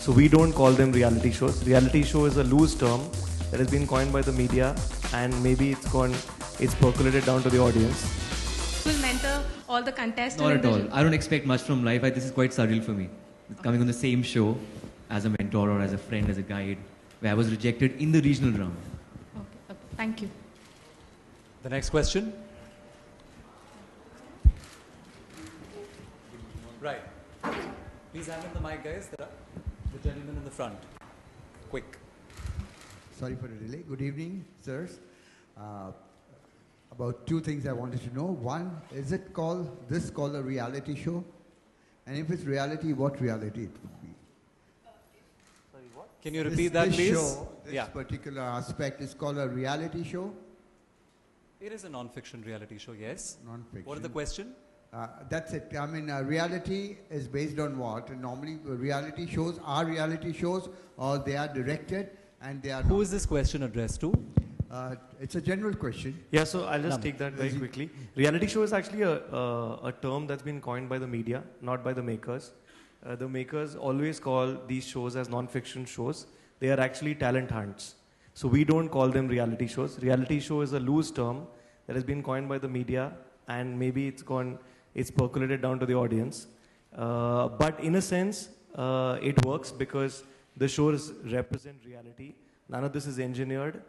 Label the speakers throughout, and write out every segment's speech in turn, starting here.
Speaker 1: So we don't call them reality shows. Reality show is a loose term that has been coined by the media, and maybe it's percolated down to the audience.
Speaker 2: Will mentor all the contestants?
Speaker 3: Not at all. I don't expect much from life. This is quite surreal for me. Coming on the same show as a mentor or as a friend, as a guide, where I was rejected in the regional round.
Speaker 2: Okay. Thank you.
Speaker 4: The next question. Right. Please hand in the mic, guys. The gentleman in the front. Quick.
Speaker 5: Sorry for the delay. Good evening, sirs. About two things I wanted to know. One, is it called a reality show? And if it's reality, what reality it would be?
Speaker 4: Sorry, what? Can you repeat that, please?
Speaker 5: This particular aspect is called a reality show?
Speaker 4: It is a non-fiction reality show, yes.
Speaker 5: Non-fiction.
Speaker 4: What is the question?
Speaker 5: That's it. I mean, reality is based on what? And normally, reality shows are reality shows, or they are directed, and they are.
Speaker 4: Who is this question addressed to?
Speaker 5: It's a general question.
Speaker 1: Yeah, so I'll just take that very quickly. Reality show is actually a term that's been coined by the media, not by the makers. The makers always call these shows as non-fiction shows. They are actually talent hunts. So we don't call them reality shows. Reality show is a loose term that has been coined by the media, and maybe it's percolated down to the audience. But in a sense, it works because the shows represent reality. None of this is engineered.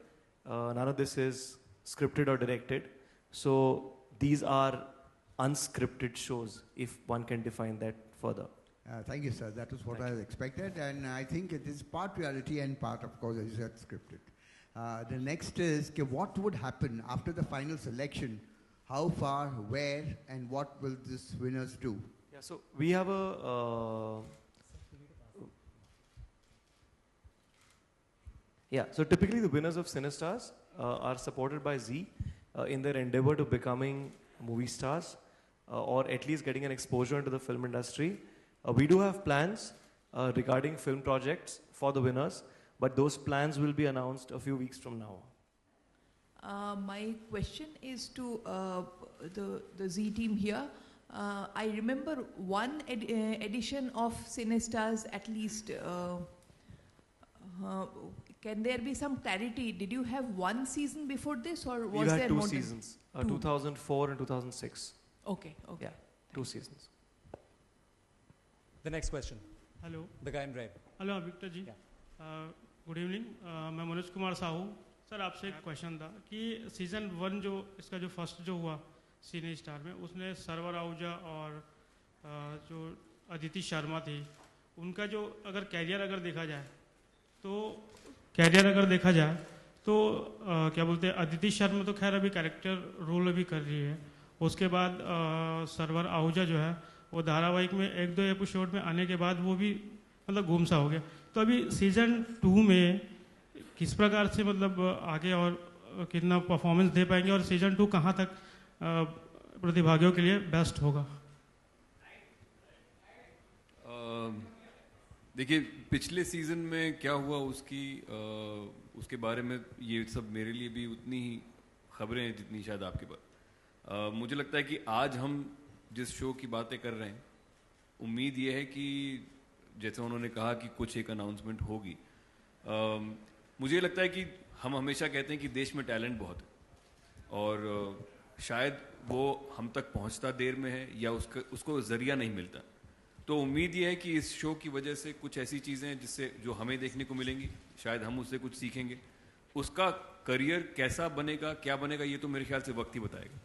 Speaker 1: None of this is scripted or directed. So these are unscripted shows, if one can define that further.
Speaker 5: Thank you, sir. That was what I expected. And I think it is part reality and part, of course, as you said, scripted. The next is, what would happen after the final selection? How far, where, and what will these winners do?
Speaker 1: Yeah, so we have a... so typically the winners of Cinestars are supported by Zee in their endeavor to becoming movie stars or at least getting an exposure into the film industry. We do have plans regarding film projects for the winners, but those plans will be announced a few weeks from now.
Speaker 6: My question is to the Zee team here. I remember one edition of Cinestars at least. Can there be some clarity? Did you have one season before this, or was there more?
Speaker 1: We had two seasons, 2004 and 2006.
Speaker 6: Okay.
Speaker 1: Yeah, 2 seasons.
Speaker 4: The next question.
Speaker 7: Hello.
Speaker 4: The guy in red.
Speaker 7: Hello, Victor ji. Good evening. मैं Manoj Kumar Sahu. Sir आपसे एक question था कि season 1 जो इसका जो first जो हुआ सिने स्टार में, उसमें सर्वर आहूजा और जो अदिति शर्मा थी, उनका जो अगर कैरियर अगर देखा जाए तो क्या बोलते हैं, अदिति शर्मा तो खैर अभी कैरेक्टर रोल अभी कर रही है. उसके बाद सर्वर आहूजा जो है वो धारावाहिक में 1-2 एपिसोड में आने के बाद वो भी मतलब गुमसा हो गया. तो अभी सीजन 2 में किस प्रकार से मतलब आगे और कितना परफॉर्मेंस दे पाएंगे, और सीजन 2 कहाँ तक प्रतिभागियों के लिए बेस्ट होगा?
Speaker 8: देखिए, पिछले सीज़न में क्या हुआ उसके बारे में ये सब मेरे लिए भी उतनी ही खबरें हैं जितनी शायद आपके पास. मुझे लगता है कि आज हम जिस शो की बातें कर रहे हैं, उम्मीद ये है कि जैसे उन्होंने कहा कि कुछ एक अनाउंसमेंट होगी. मुझे लगता है कि हम हमेशा कहते हैं कि देश में टैलेंट बहुत है और शायद वो हम तक पहुंचता देर में है या उसको ज़रिया नहीं मिलता. तो उम्मीद ये है कि इस शो की वजह से कुछ ऐसी चीज़ें हैं जिससे जो हमें देखने को मिलेंगी, शायद हम उससे कुछ सीखेंगे. उसका करियर कैसा बनेगा, क्या बनेगा, ये तो मेरे ख्याल से वक्त ही बताएगा.